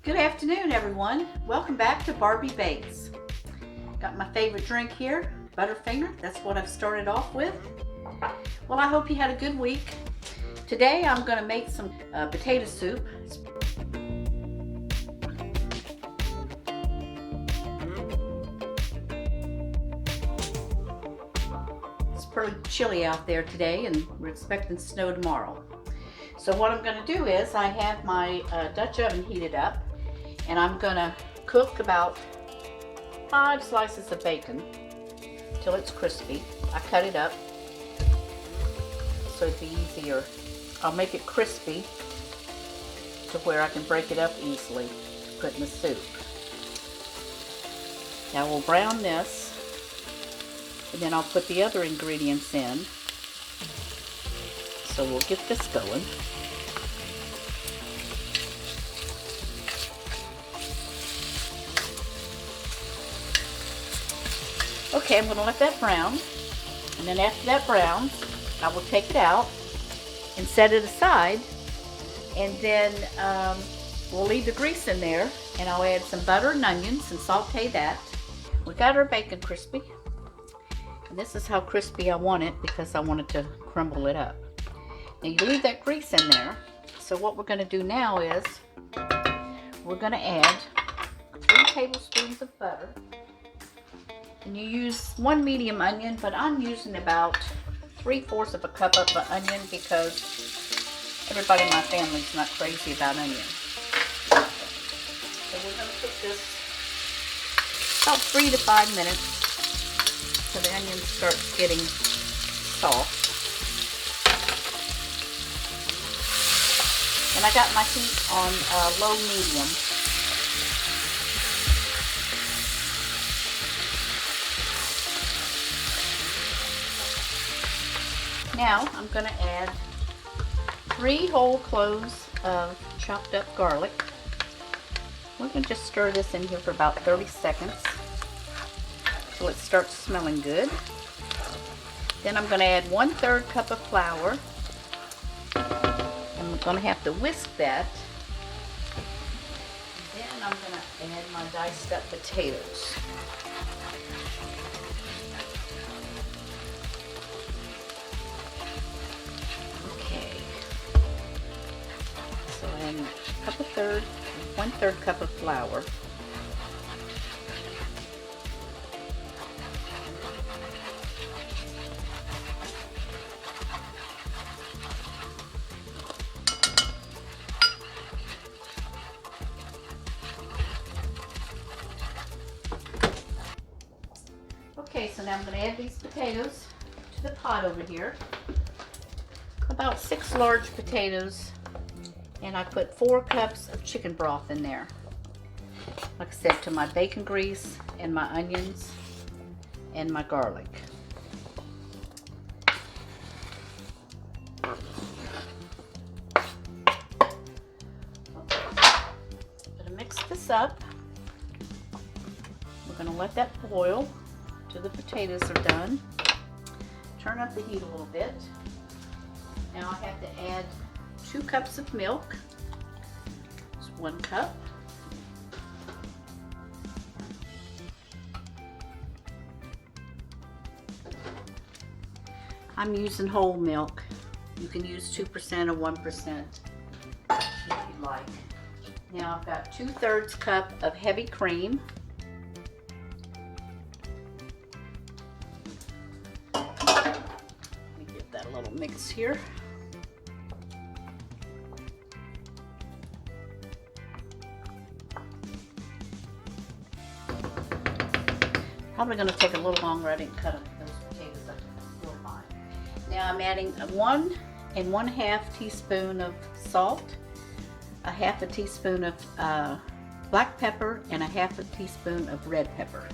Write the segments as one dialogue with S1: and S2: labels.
S1: Good afternoon, everyone. Welcome back to Barbie Bakes. Got my favorite drink here, Butterfinger. That's what I've started off with. Well, I hope you had a good week. Today I'm going to make some potato soup. It's pretty chilly out there today and we're expecting snow tomorrow. So what I'm going to do is I have my Dutch oven heated up and I'm going to cook about 5 slices of bacon till it's crispy. I cut it up so it'd be easier. I'll make it crispy to where I can break it up easily to put in the soup. Now we'll brown this and then I'll put the other ingredients in. So we'll get this going. Okay, I'm going to let that brown, and then after that browns, I will take it out and set it aside, and then we'll leave the grease in there, and I'll add some butter and onions and saute that. We got our bacon crispy, and this is how crispy I want it because I wanted to crumble it up. Now you leave that grease in there, so what we're going to do now is we're going to add 3 tablespoons of butter. And you use 1 medium onion, but I'm using about 3/4 of a cup of onion because everybody in my family's not crazy about onions. So we're going to cook this about 3 to 5 minutes so the onion starts getting soft. And I got my heat on low medium. Now I'm going to add 3 whole cloves of chopped up garlic. We're going to just stir this in here for about 30 seconds till it starts smelling good. Then I'm going to add 1/3 cup of flour. I'm going to have to whisk that. And then I'm going to add my diced up potatoes. And 1/3 cup of flour. Okay, so now I'm going to add these potatoes to the pot over here. About 6 large potatoes. And I put 4 cups of chicken broth in there. Like I said, to my bacon grease and my onions and my garlic. Gonna mix this up. We're gonna let that boil till the potatoes are done. Turn up the heat a little bit. Now I have to add 2 cups of milk. It's 1 cup. I'm using whole milk. You can use 2% or 1% if you like. Now I've got 2/3 cup of heavy cream. Let me give that a little mix here. Probably going to take a little longer. I didn't cut those potatoes up real fine. Now I'm adding 1 1/2 teaspoon of salt, 1/2 teaspoon of black pepper, and 1/2 teaspoon of red pepper.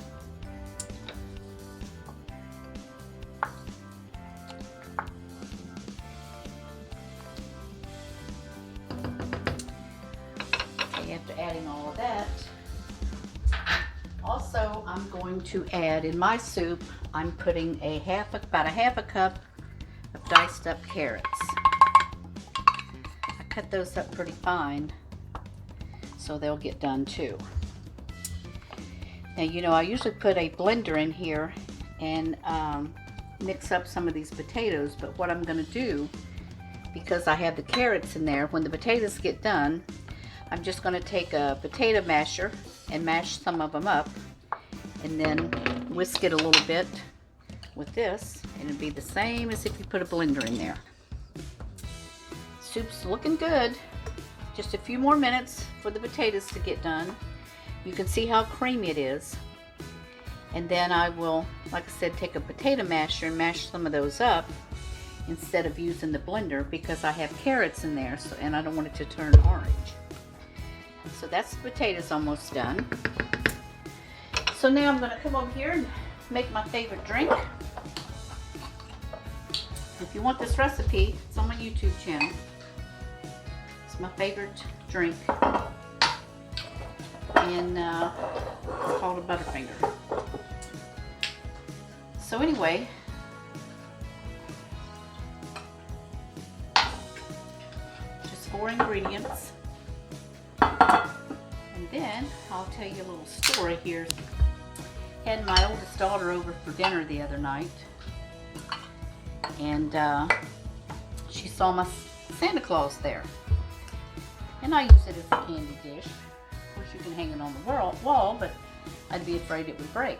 S1: Okay, after adding all of that, also, I'm going to add in my soup, I'm putting about a half a cup of diced up carrots. I cut those up pretty fine so they'll get done too. Now, you know, I usually put a blender in here and mix up some of these potatoes, but what I'm going to do, because I have the carrots in there, when the potatoes get done, I'm just going to take a potato masher and mash some of them up, and then whisk it a little bit with this, and it'll be the same as if you put a blender in there. Soup's looking good. Just a few more minutes for the potatoes to get done. You can see how creamy it is. And then I will, like I said, take a potato masher and mash some of those up instead of using the blender, because I have carrots in there, so, and I don't want it to turn orange. So that's the potatoes almost done. So now I'm going to come over here and make my favorite drink. If you want this recipe, it's on my YouTube channel. It's my favorite drink, and it's called a Butterfinger. So anyway, just 4 ingredients, and then I'll tell you a little story here. Had my oldest daughter over for dinner the other night, and she saw my Santa Claus there, and I use it as a candy dish. Of course, you can hang it on the wall, but I'd be afraid it would break.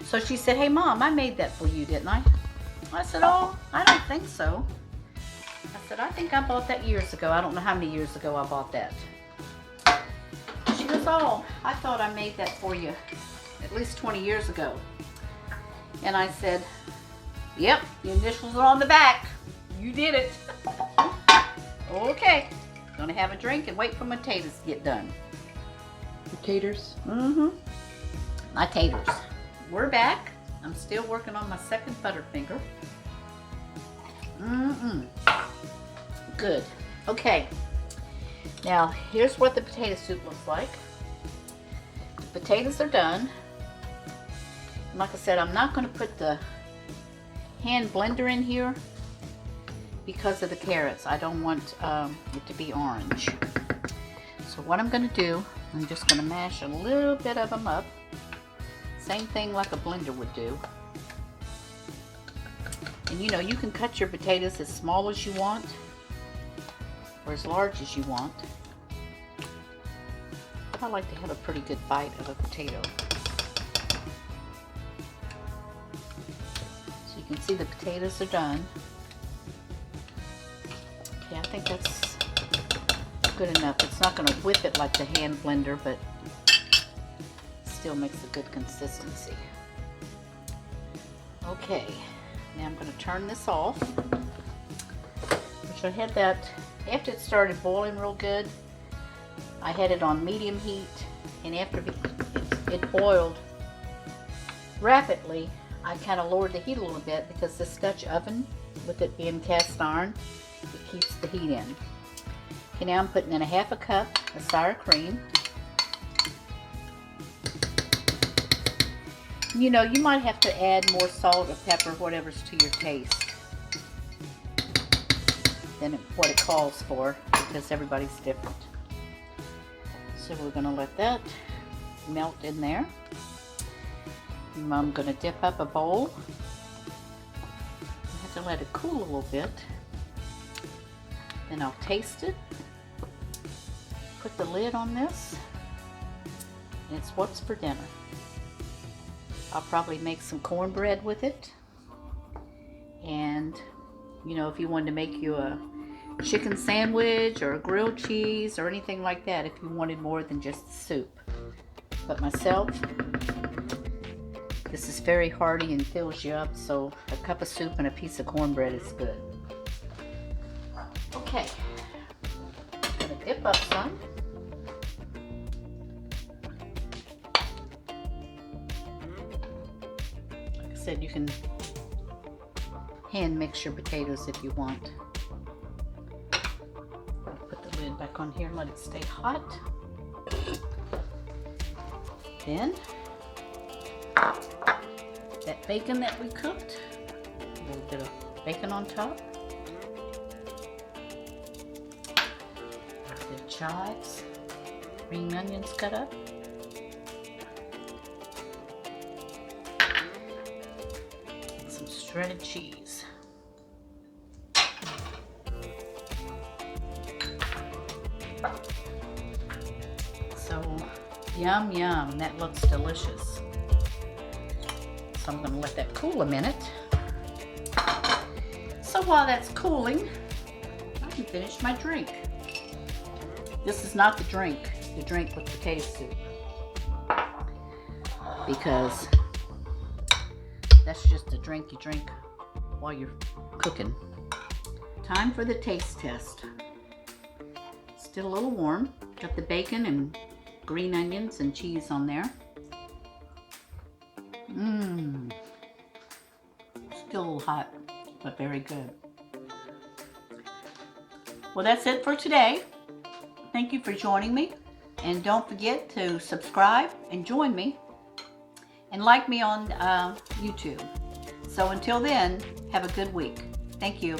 S1: So she said, "Hey Mom, I made that for you, didn't I?" I said, "Oh, I don't think so." I said, "I think I bought that years ago. I don't know how many years ago I bought that." She goes, "Oh, I thought I made that for you at least 20 years ago." And I said, "Yep, the initials are on the back. You did it." Okay, gonna have a drink and wait for my taters to get done.
S2: Potatoes?
S1: Mm-hmm. My taters. We're back. I'm still working on my second Butterfinger. Good. Okay. Now, here's what the potato soup looks like. The potatoes are done. And like I said, I'm not going to put the hand blender in here because of the carrots. I don't want it to be orange. So what I'm going to do, I'm just going to mash a little bit of them up. Same thing like a blender would do. And you know, you can cut your potatoes as small as you want or as large as you want. I like to have a pretty good bite of a potato. So you can see the potatoes are done. Okay, I think that's good enough. It's not going to whip it like the hand blender, but still makes a good consistency. Okay, now I'm going to turn this off. Which I had that, after it started boiling real good, I had it on medium heat, and after it boiled rapidly, I kind of lowered the heat a little bit, because this Dutch oven, with it being cast iron, it keeps the heat in. Okay, now I'm putting in a 1/2 cup of sour cream. You know, you might have to add more salt or pepper, whatever's to your taste, than what it calls for, because everybody's different. So we're going to let that melt in there. And I'm going to dip up a bowl. I have to let it cool a little bit. Then I'll taste it. Put the lid on this. And it's what's for dinner. I'll probably make some cornbread with it. And, you know, if you wanted to make you a chicken sandwich or a grilled cheese or anything like that, if you wanted more than just the soup. But myself, this is very hearty and fills you up, so a cup of soup and a piece of cornbread is good. Okay, I'm going to dip up some. Said you can hand mix your potatoes if you want. I'll put the lid back on here and let it stay hot. Then that bacon that we cooked, a little bit of bacon on top, a bit of chives, green onions cut up. Some shredded cheese. So, yum, yum. That looks delicious. So I'm going to let that cool a minute. So while that's cooling, I can finish my drink. This is not the drink with potato soup, because that's just a drink you drink while you're cooking. Time for the taste test. Still a little warm. Got the bacon and green onions and cheese on there. Still a little hot, but very good. Well, that's it for today. Thank you for joining me. And don't forget to subscribe and join me. And like me on YouTube. So until then, have a good week. Thank you.